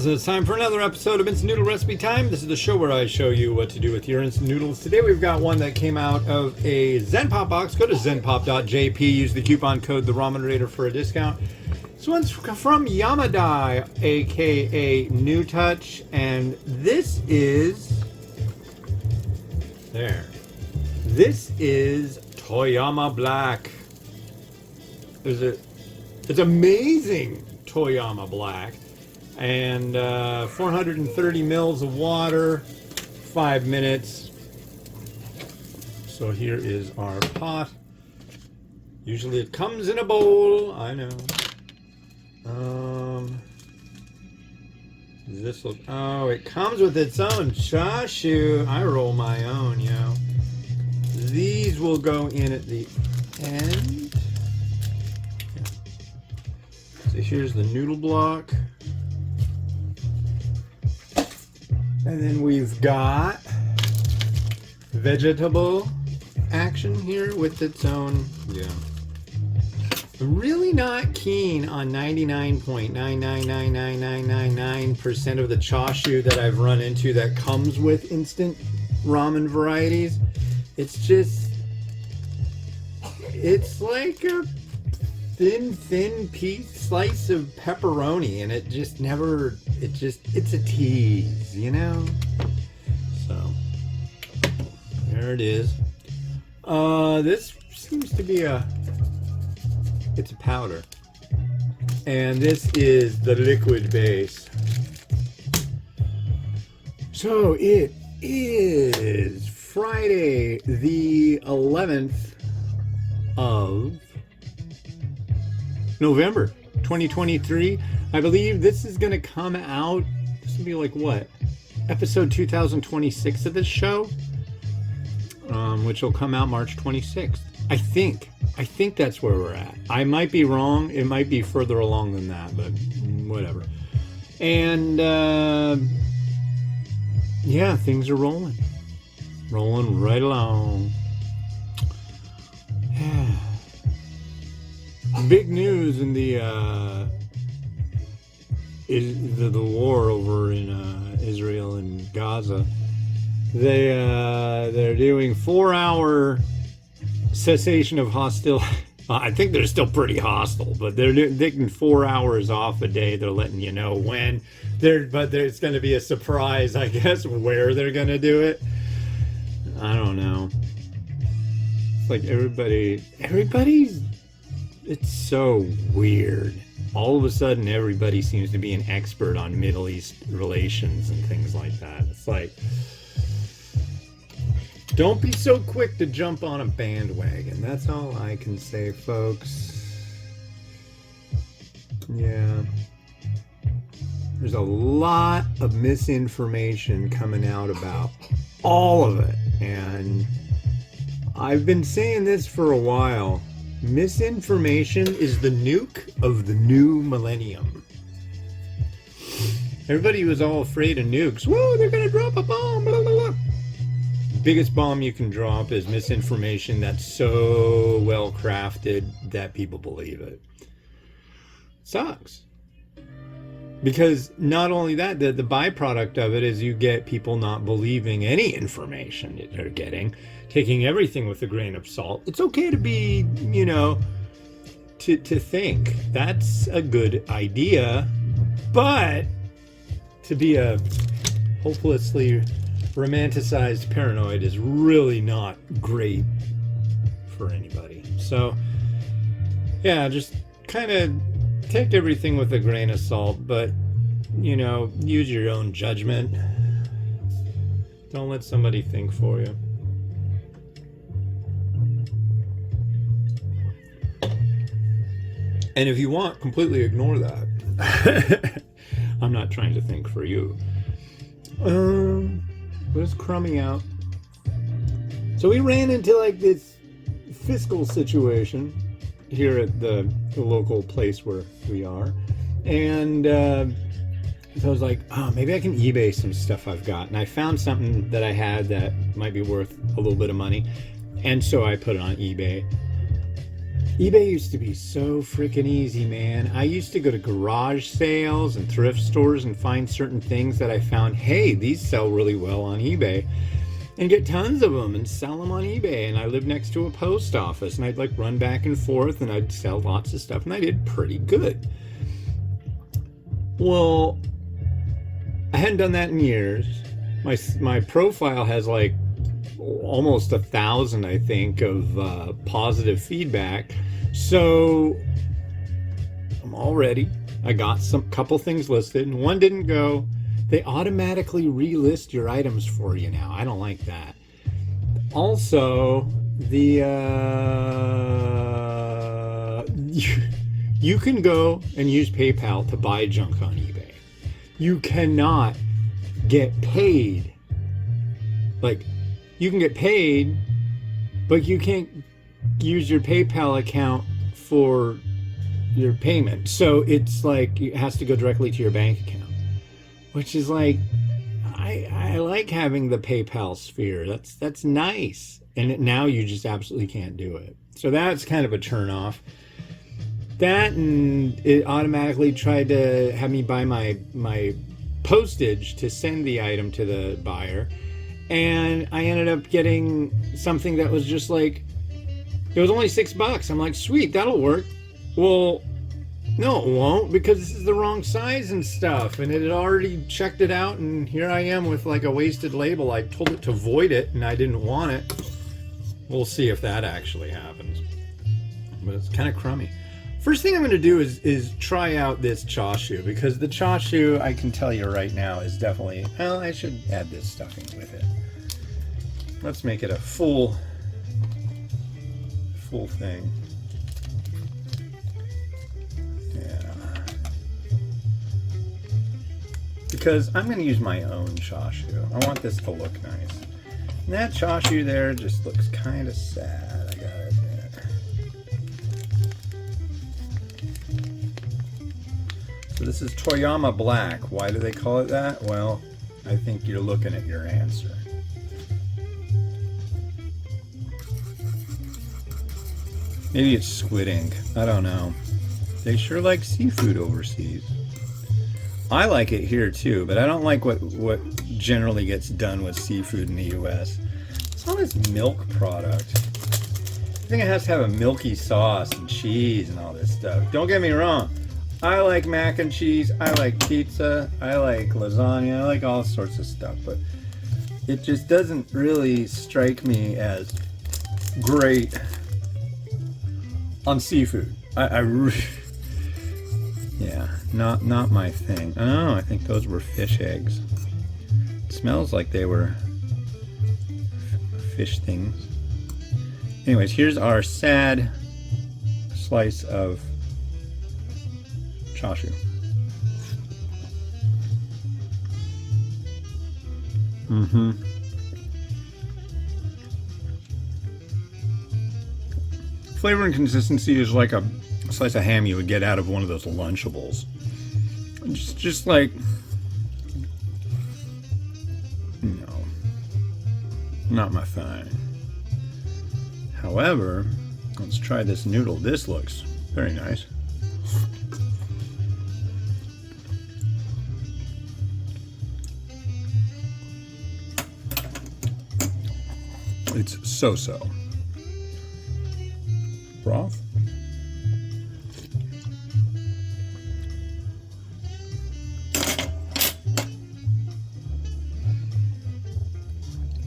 noodles, and it's time for another episode of Instant Noodle Recipe Time. This is the show where I show you what to do with your instant noodles. Today we've got one that came out of a Zenpop box. Go to zenpop.jp, use the coupon code TheRamenerator for a discount. This one's from Yamadai, aka New Touch, and this is... This is Toyama Black. It's amazing Toyama Black. And 430 mils of water, 5 minutes. So here is our pot. Usually it comes in a bowl, I know. Does this look, oh, it comes with its own chashu. I roll my own, yo. These will go in at the end. Yeah. So here's the noodle block. And then we've got vegetable action here with its own, yeah. I'm really not keen on 99.9999999% of the chashu that I've run into that comes with instant ramen varieties. It's just, it's like a thin slice of pepperoni, and it just never, it's a tease, you know? So, there it is. This seems to be it's a powder. And this is the liquid base. So, it is Friday the 11th of November 2023. I believe this is going to come out, this will be like what? Episode 2026 of this show, which will come out March 26th. I think that's where we're at. I might be wrong. It might be further along than that, but whatever. And yeah, things are rolling right along. Yeah. Big news in the war over in Israel and Gaza. They're doing 4-hour cessation of hostility. I think they're still pretty hostile, but they're taking 4 hours off a day. They're letting you know when. But there's going to be a surprise, I guess, where they're going to do it. I don't know. It's like everybody's. It's so weird. All of a sudden, everybody seems to be an expert on Middle East relations and things like that. It's like, don't be so quick to jump on a bandwagon. That's all I can say, folks. Yeah. There's a lot of misinformation coming out about all of it. And I've been saying this for a while. Misinformation is the nuke of the new millennium. Everybody was all afraid of nukes. Whoa, they're gonna drop a bomb. Blah, blah, blah. Biggest bomb you can drop is misinformation that's so well crafted that people believe it. Sucks. Because not only that, the byproduct of it is you get people not believing any information that they're getting, taking everything with a grain of salt. It's okay to be, you know, to think. That's a good idea. But to be a hopelessly romanticized paranoid is really not great for anybody. So, yeah, just kind of take everything with a grain of salt, but, you know, use your own judgment. Don't let somebody think for you. And if you want, completely ignore that. I'm not trying to think for you. But it's crummy out. So we ran into like this fiscal situation here at the local place where we are. And so I was like, oh, maybe I can eBay some stuff I've got. And I found something that I had that might be worth a little bit of money. And so I put it on eBay. eBay used to be so freaking easy, man. I used to go to garage sales and thrift stores and find certain things that I found, hey, these sell really well on eBay, and get tons of them and sell them on eBay. And I lived next to a post office, and I'd like run back and forth, and I'd sell lots of stuff, and I did pretty good. Well, I hadn't done that in years. My profile has like almost 1,000, I think, of positive feedback. So I'm all ready. I got some couple things listed, and one didn't go. They automatically relist your items for you now. I don't like that. Also, you can go and use PayPal to buy junk on eBay. You cannot get paid. Like, you can get paid, but you can't use your PayPal account for your payment. So it's like it has to go directly to your bank account, which is like, I like having the PayPal sphere. That's nice. And now you just absolutely can't do it. So that's kind of a turn off. That, and it automatically tried to have me buy my postage to send the item to the buyer. And I ended up getting something that was just like, it was only $6. I'm like, sweet, that'll work. Well, no, it won't, because this is the wrong size and stuff. And it had already checked it out, and here I am with like a wasted label. I told it to void it, and I didn't want it. We'll see if that actually happens. But it's kind of crummy. First thing I'm going to do is try out this chashu, because the chashu, I can tell you right now, is definitely, well, I should add this stuffing with it. Let's make it a full thing. Yeah. Because I'm going to use my own chashu. I want this to look nice. And that chashu there just looks kind of sad, I gotta admit. So this is Toyama Black. Why do they call it that? Well, I think you're looking at your answer. Maybe it's squid ink. I don't know. They sure like seafood overseas. I like it here too, but I don't like what generally gets done with seafood in the US. It's all this milk product. I think it has to have a milky sauce and cheese and all this stuff. Don't get me wrong. I like mac and cheese. I like pizza. I like lasagna. I like all sorts of stuff, but it just doesn't really strike me as great on seafood. Yeah, not my thing. Oh, I think those were fish eggs. It smells like they were fish things. Anyways, here's our sad slice of chashu. Flavor and consistency is like a slice of ham you would get out of one of those Lunchables. Just like, no, not my thing. However, let's try this noodle. This looks very nice. It's so-so. Broth.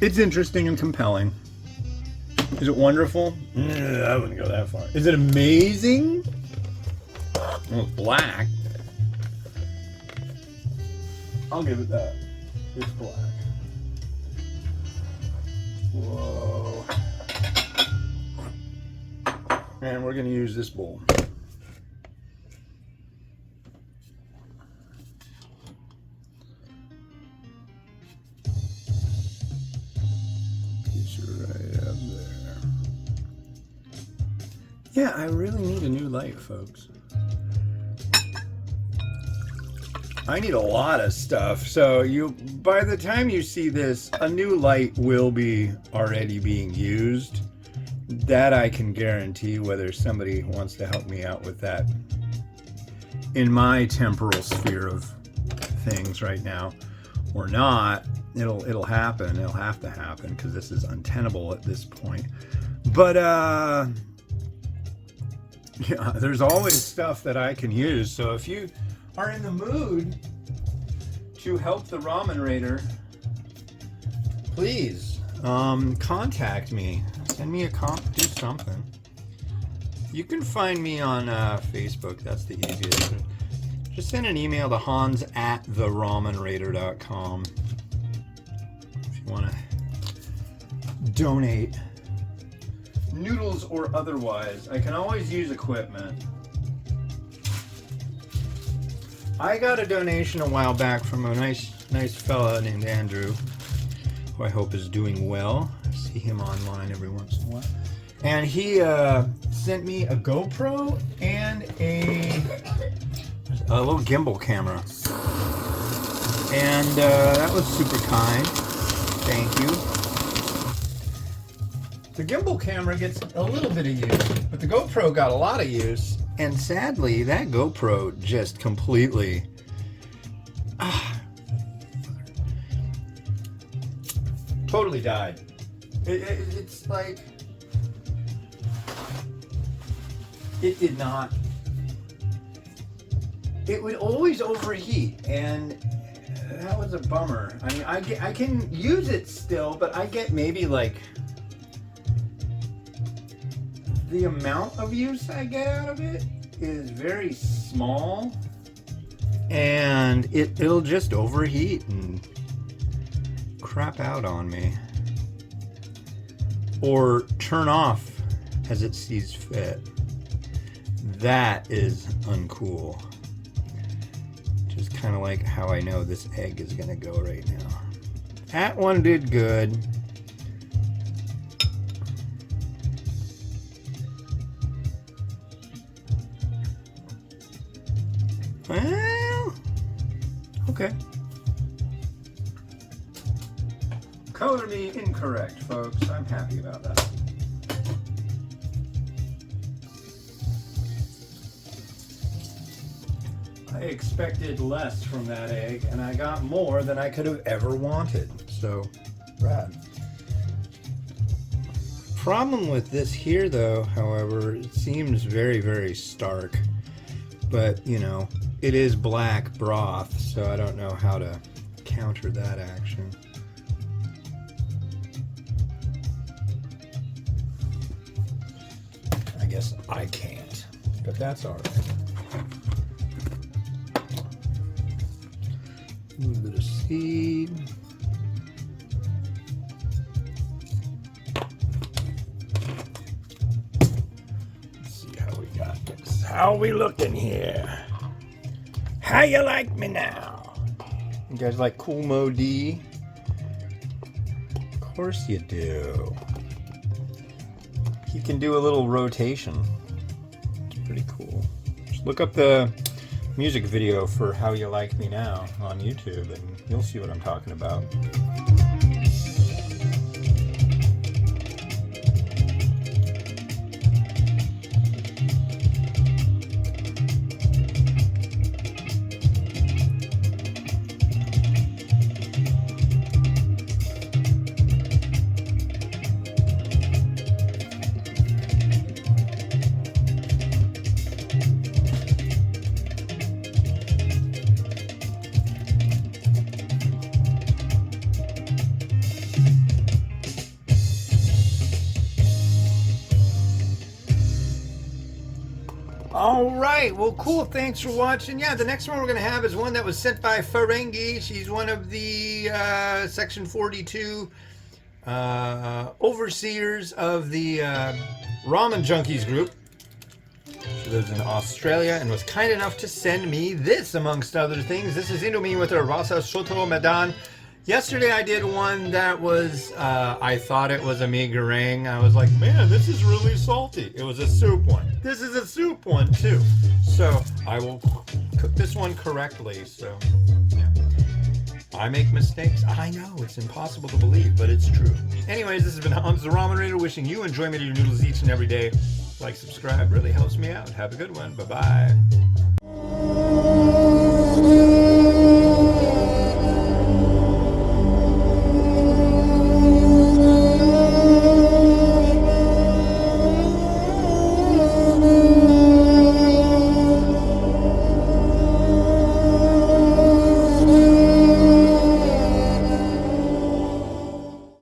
It's interesting and compelling. Is it wonderful? I wouldn't go that far. Is it amazing? Well, it's black. I'll give it that. It's black. Whoa. And we're going to use this bowl. Yeah, I really need a new light, folks. I need a lot of stuff. So by the time you see this, a new light will be already being used. That I can guarantee, whether somebody wants to help me out with that in my temporal sphere of things right now or not, it'll happen. It'll have to happen because this is untenable at this point. But yeah, there's always stuff that I can use. So if you are in the mood to help the Ramen Raider, please contact me. Send me a do something. You can find me on Facebook. That's the easiest. Just send an email to hans@theramenraider.com if you want to donate, noodles or otherwise. I can always use equipment. I got a donation a while back from a nice fella named Andrew, who I hope is doing well. I see him online every once in a while. And he sent me a GoPro and a little gimbal camera. And that was super kind. Thank you. The gimbal camera gets a little bit of use, but the GoPro got a lot of use. And sadly, that GoPro just completely totally died. It's like it did not. It would always overheat, and that was a bummer. I mean, I can use it still, but I get maybe like the amount of use I get out of it is very small, and it'll just overheat and crap out on me, or turn off as it sees fit. That is uncool. Just kind of like how I know this egg is gonna go right now. That one did good. Well, okay. Color me incorrect, folks. I'm happy about that. I expected less from that egg, and I got more than I could have ever wanted. So, rad. Problem with this here, though, however, it seems very, very stark. But, you know, it is black broth, so I don't know how to counter that action. I guess I can't, but that's all right. A little bit of seed. Let's see how we got this. How we looking here? How you like me now? You guys like Cool Mo D? Of course you do. He can do a little rotation. It's pretty cool. Just look up the music video for How You Like Me Now on YouTube and you'll see what I'm talking about. All right, well, cool. Thanks for watching. Yeah, the next one we're going to have is one that was sent by Ferengi. She's one of the Section 42 overseers of the Ramen Junkies group. She lives in Australia and was kind enough to send me this, amongst other things. This is Indomie with a Rasa Soto Medan. Yesterday I did one that was, I thought it was a mee goreng. I was like, man, this is really salty. It was a soup one. This is a soup one too. So I will cook this one correctly. So yeah. I make mistakes. I know, it's impossible to believe, but it's true. Anyways, this has been Hans the Ramen Raider, wishing you enjoyment of your noodles each and every day. Like, subscribe, really helps me out. Have a good one. Bye-bye.